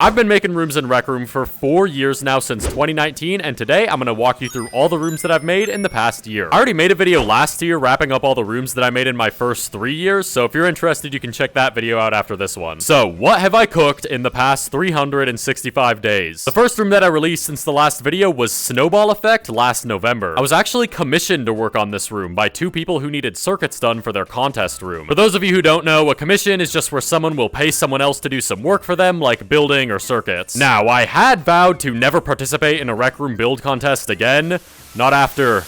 I've been making rooms in Rec Room for 4 years now, since 2019, and today I'm gonna walk you through all the rooms that I've made in the past year. I already made a video last year wrapping up all the rooms that I made in my first 3 years, so if you're interested, you can check that video out after this one. So, what have I cooked in the past 365 days? The first room that I released since the last video was SnowballEffect last November. I was actually commissioned to work on this room by 2 people who needed circuits done for their contest room. For those of you who don't know, a commission is just where someone will pay someone else to do some work for them, like building or circuits. Now, I had vowed to never participate in a Rec Room build contest again, not after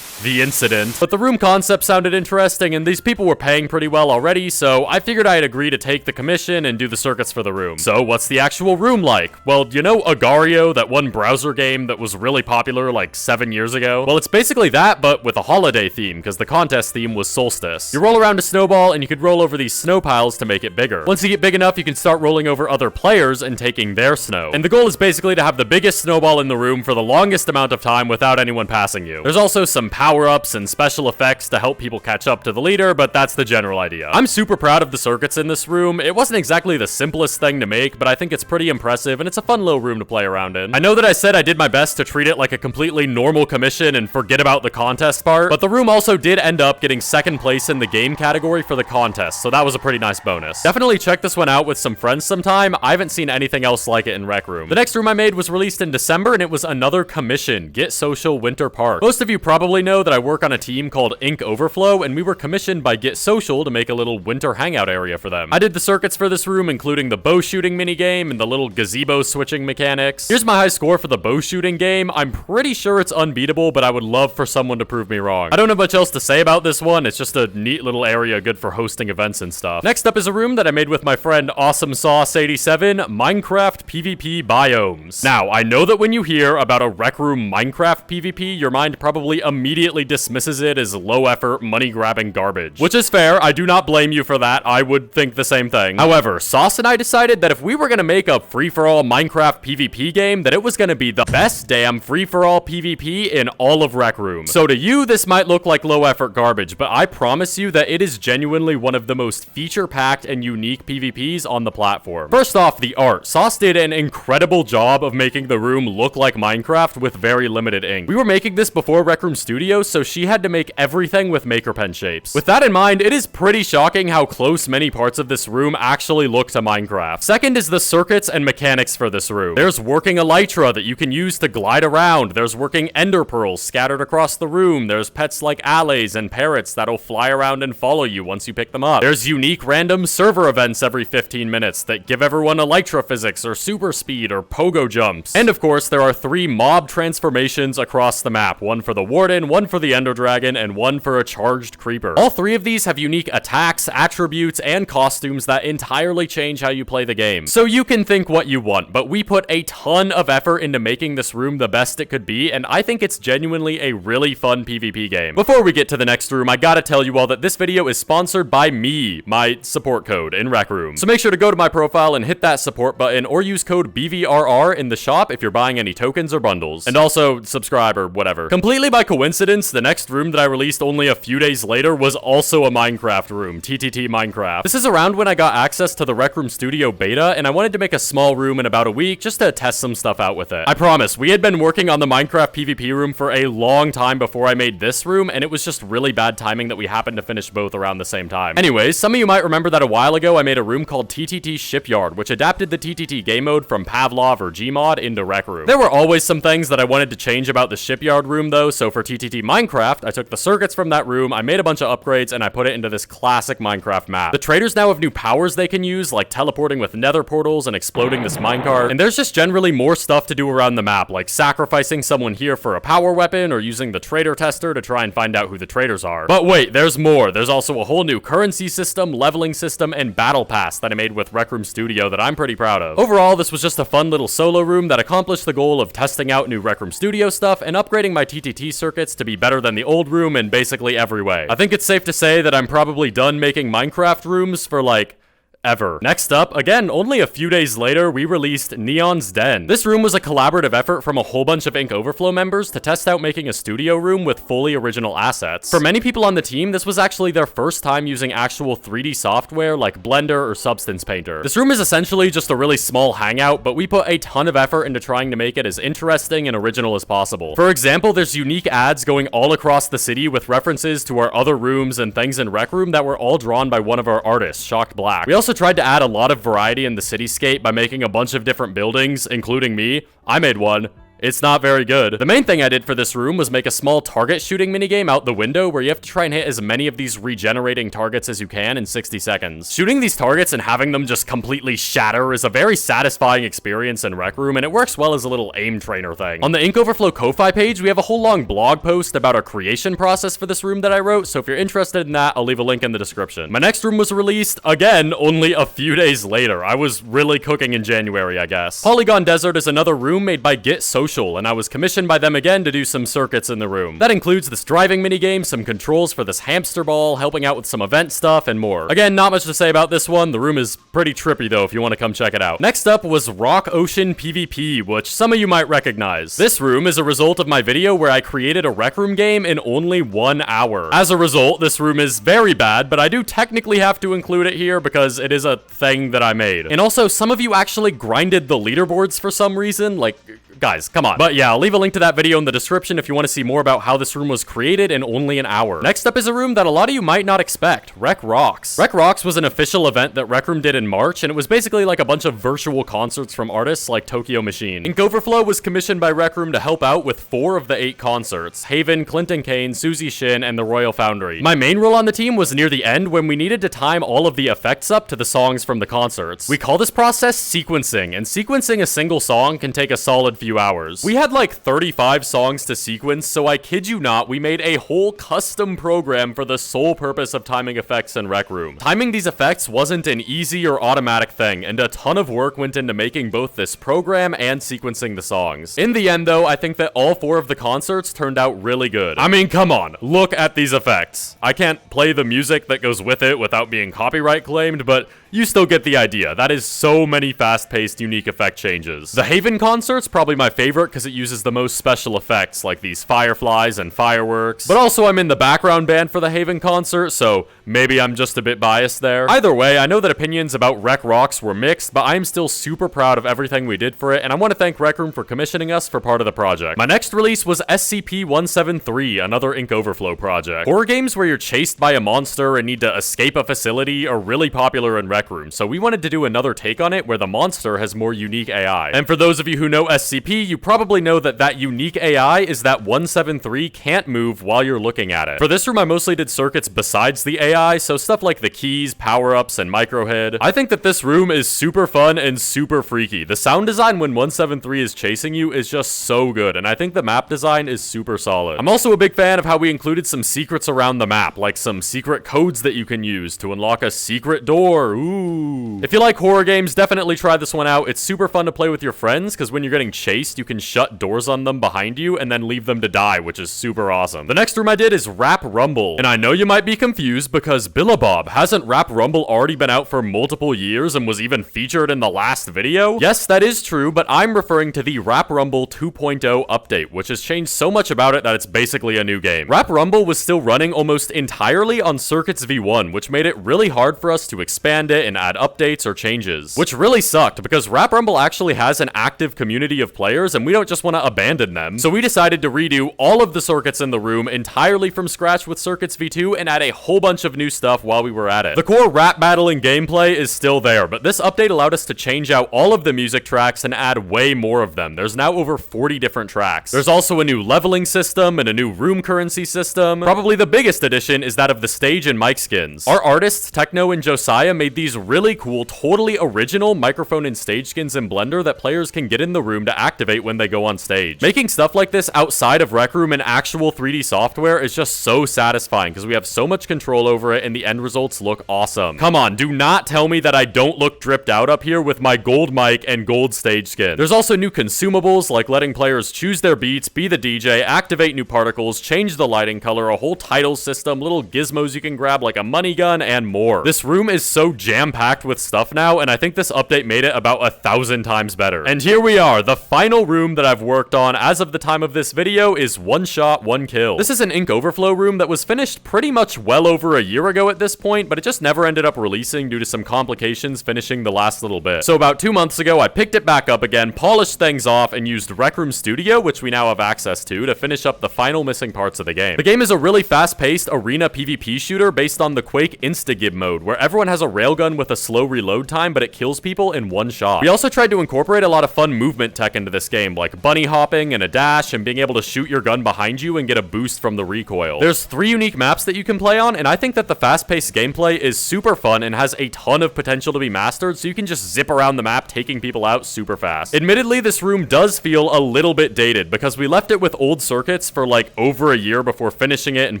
the incident, but the room concept sounded interesting and these people were paying pretty well already, so I figured I'd agree to take the commission and do the circuits for the room. So what's the actual room like? Well, you know Agario, that one browser game that was really popular like 7 years ago? Well, it's basically that, but with a holiday theme, because the contest theme was solstice. You roll around a snowball and you could roll over these snow piles to make it bigger. Once you get big enough, you can start rolling over other players and taking their snow. And the goal is basically to have the biggest snowball in the room for the longest amount of time without anyone passing you. There's also some power-ups and special effects to help people catch up to the leader, but that's the general idea. I'm super proud of the circuits in this room. It wasn't exactly the simplest thing to make, but I think it's pretty impressive, and it's a fun little room to play around in. I know that I said I did my best to treat it like a completely normal commission and forget about the contest part, but the room also did end up getting second place in the game category for the contest, so that was a pretty nice bonus. Definitely check this one out with some friends sometime. I haven't seen anything else like it in Rec Room. The next room I made was released in December, and it was another commission, GetSocial-WinterPark. Most of you probably know that I work on a team called Ink Overflow, and we were commissioned by GetSocial to make a little winter hangout area for them. I did the circuits for this room, including the bow shooting minigame and the little gazebo switching mechanics. Here's my high score for the bow shooting game. I'm pretty sure it's unbeatable, but I would love for someone to prove me wrong. I don't have much else to say about this one. It's just a neat little area good for hosting events and stuff. Next up is a room that I made with my friend AwesomeSauce87, Minecraft PvP biomes. Now, I know that when you hear about a Rec Room Minecraft PvP, your mind probably immediately dismisses it as low-effort, money-grabbing garbage. Which is fair, I do not blame you for that, I would think the same thing. However, Sauce and I decided that if we were gonna make a free-for-all Minecraft PvP game, that it was gonna be the best damn free-for-all PvP in all of Rec Room. So to you, this might look like low-effort garbage, but I promise you that it is genuinely one of the most feature-packed and unique PvPs on the platform. First off, the art. Sauce did an incredible job of making the room look like Minecraft with very limited ink. We were making this before Rec Room Studios, so she had to make everything with maker pen shapes. With that in mind, it is pretty shocking how close many parts of this room actually look to Minecraft. Second is the circuits and mechanics for this room. There's working elytra that you can use to glide around. There's working ender pearls scattered across the room. There's pets like allays and parrots that'll fly around and follow you once you pick them up. There's unique random server events every 15 minutes that give everyone elytra physics or super speed or pogo jumps. And of course, there are 3 mob transformations across the map. One for the warden, one for the ender dragon, and one for a charged creeper. All 3 of these have unique attacks, attributes, and costumes that entirely change how you play the game. So you can think what you want, but we put a ton of effort into making this room the best it could be, and I think it's genuinely a really fun PvP game. Before we get to the next room, I gotta tell you all that this video is sponsored by me, my support code in Rec Room. So make sure to go to my profile and hit that support button, or use code BVRR in the shop if you're buying any tokens or bundles. And also, subscribe or whatever. Completely by coincidence, the next room that I released only a few days later was also a Minecraft room, TTT Minecraft. This is around when I got access to the Rec Room Studio beta, and I wanted to make a small room in about a week just to test some stuff out with it. I promise, we had been working on the Minecraft PvP room for a long time before I made this room, and it was just really bad timing that we happened to finish both around the same time. Anyways, some of you might remember that a while ago I made a room called TTT Shipyard, which adapted the TTT game mode from Pavlov or Gmod into Rec Room. There were always some things that I wanted to change about the Shipyard room though, so for TTT Minecraft, I took the circuits from that room, I made a bunch of upgrades, and I put it into this classic Minecraft map. The traders now have new powers they can use, like teleporting with nether portals and exploding this minecart, and there's just generally more stuff to do around the map, like sacrificing someone here for a power weapon, or using the trader tester to try and find out who the traders are. But wait, there's more. There's also a whole new currency system, leveling system, and battle pass that I made with Rec Room Studio that I'm pretty proud of. Overall, this was just a fun little solo room that accomplished the goal of testing out new Rec Room Studio stuff and upgrading my TTT circuits to be better than the old room in basically every way. I think it's safe to say that I'm probably done making Minecraft rooms for like ever. Next up, again, only a few days later, we released NeonsDen. This room was a collaborative effort from a whole bunch of Ink Overflow members to test out making a studio room with fully original assets. For many people on the team, this was actually their first time using actual 3D software like Blender or Substance Painter. This room is essentially just a really small hangout, but we put a ton of effort into trying to make it as interesting and original as possible. For example, there's unique ads going all across the city with references to our other rooms and things in Rec Room that were all drawn by one of our artists, Shocked Black. We also tried to add a lot of variety in the cityscape by making a bunch of different buildings, including me. I made one. It's not very good. The main thing I did for this room was make a small target shooting minigame out the window where you have to try and hit as many of these regenerating targets as you can in 60 seconds. Shooting these targets and having them just completely shatter is a very satisfying experience in Rec Room, and it works well as a little aim trainer thing. On the Ink Overflow Ko-Fi page, we have a whole long blog post about our creation process for this room that I wrote, so if you're interested in that, I'll leave a link in the description. My next room was released, again, only a few days later. I was really cooking in January, I guess. PolygonDesert is another room made by GetSocial, and I was commissioned by them again to do some circuits in the room. That includes this driving minigame, some controls for this hamster ball, helping out with some event stuff, and more. Again, not much to say about this one. The room is pretty trippy though if you want to come check it out. Next up was RockOceanPvP, which some of you might recognize. This room is a result of my video where I created a Rec Room game in only 1 hour. As a result, this room is very bad, but I do technically have to include it here because it is a thing that I made. And also, some of you actually grinded the leaderboards for some reason, like, guys, come on. But yeah, I'll leave a link to that video in the description if you want to see more about how this room was created in only an hour. Next up is a room that a lot of you might not expect, RecRocks. RecRocks was an official event that Rec Room did in March, and it was basically like a bunch of virtual concerts from artists like Tokyo Machine. Ink Overflow was commissioned by Rec Room to help out with 4 of the 8 concerts: Haven, Clinton Kane, Susie Shin, and the Royal Foundry. My main role on the team was near the end when we needed to time all of the effects up to the songs from the concerts. We call this process sequencing, and sequencing a single song can take a solid few hours. We had like 35 songs to sequence, so I kid you not, we made a whole custom program for the sole purpose of timing effects in Rec Room. Timing these effects wasn't an easy or automatic thing, and a ton of work went into making both this program and sequencing the songs. In the end though, I think that all 4 of the concerts turned out really good. I mean, come on, look at these effects. I can't play the music that goes with it without being copyright claimed, but you still get the idea. That is so many fast-paced, unique effect changes. The Haven concert's probably my favorite because it uses the most special effects, like these fireflies and fireworks. But also, I'm in the background band for the Haven concert, so maybe I'm just a bit biased there. Either way, I know that opinions about RecRocks were mixed, but I'm still super proud of everything we did for it, and I want to thank Rec Room for commissioning us for part of the project. My next release was SCP-173, another Ink Overflow project. Horror games where you're chased by a monster and need to escape a facility are really popular in Rec Room, so we wanted to do another take on it where the monster has more unique AI. And for those of you who know SCP, you probably know that that unique AI is that 173 can't move while you're looking at it. For this room, I mostly did circuits besides the AI, so stuff like the keys, power-ups, and microhead. I think that this room is super fun and super freaky. The sound design when 173 is chasing you is just so good, and I think the map design is super solid. I'm also a big fan of how we included some secrets around the map, like some secret codes that you can use to unlock a secret door. Ooh. If you like horror games, definitely try this one out. It's super fun to play with your friends, because when you're getting chased, you can shut doors on them behind you and then leave them to die, which is super awesome. The next room I did is RapRumble, and I know you might be confused because BillehBawb, hasn't RapRumble already been out for multiple years and was even featured in the last video? Yes, that is true, but I'm referring to the RapRumble 2.0 update, which has changed so much about it that it's basically a new game. RapRumble was still running almost entirely on Circuits v1, which made it really hard for us to expand it and add updates or changes, which really sucked because RapRumble actually has an active community of players and we don't just want to abandon them. So we decided to redo all of the circuits in the room entirely from scratch with Circuits v2 and add a whole bunch of new stuff while we were at it. The core rap battling gameplay is still there, but this update allowed us to change out all of the music tracks and add way more of them. There's now over 40 different tracks. There's also a new leveling system and a new room currency system. Probably the biggest addition is that of the stage and mic skins. Our artists, Techno and Josiah, made these really cool, totally original microphone and stage skins in Blender that players can get in the room to activate when they go on stage. Making stuff like this outside of Rec Room and actual 3D software is just so satisfying because we have so much control over it and the end results look awesome. Come on, do not tell me that I don't look dripped out up here with my gold mic and gold stage skin. There's also new consumables like letting players choose their beats, be the DJ, activate new particles, change the lighting color, a whole title system, little gizmos you can grab like a money gun, and more. This room is so jammed jam-packed with stuff now, and I think this update made it about 1,000 times better. And here we are, the final room that I've worked on as of the time of this video is one shot, one kill. This is an ink overflow room that was finished pretty much well over a year ago at this point, but it just never ended up releasing due to some complications finishing the last little bit. So about 2 months ago, I picked it back up again, polished things off, and used RecRoom Studio, which we now have access to finish up the final missing parts of the game. The game is a really fast-paced arena PvP shooter based on the Quake Instagib mode, where everyone has a railgun with a slow reload time, but it kills people in one shot. We also tried to incorporate a lot of fun movement tech into this game, like bunny hopping and a dash, and being able to shoot your gun behind you and get a boost from the recoil. There's 3 unique maps that you can play on, and I think that the fast-paced gameplay is super fun and has a ton of potential to be mastered, so you can just zip around the map taking people out super fast. Admittedly, this room does feel a little bit dated, because we left it with old circuits for like over a year before finishing it and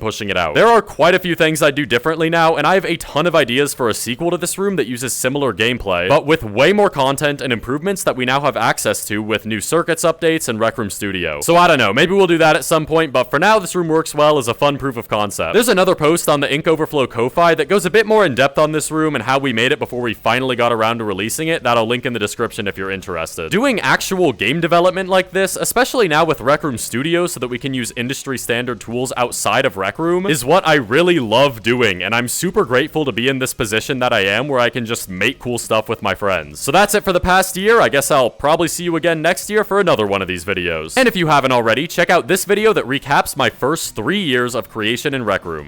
pushing it out. There are quite a few things I do differently now, and I have a ton of ideas for a sequel to this room that uses similar gameplay, but with way more content and improvements that we now have access to with new circuits updates and RecRoom Studio. So I don't know, maybe we'll do that at some point, but for now this room works well as a fun proof of concept. There's another post on the Ink Overflow Ko-Fi that goes a bit more in depth on this room and how we made it before we finally got around to releasing it, that I'll link in the description if you're interested. Doing actual game development like this, especially now with RecRoom Studio so that we can use industry standard tools outside of RecRoom, is what I really love doing, and I'm super grateful to be in this position that I am where I can just make cool stuff with my friends. So that's it for the past year. I guess I'll probably see you again next year for another one of these videos. And if you haven't already, check out this video that recaps my first 3 years of creation in RecRoom.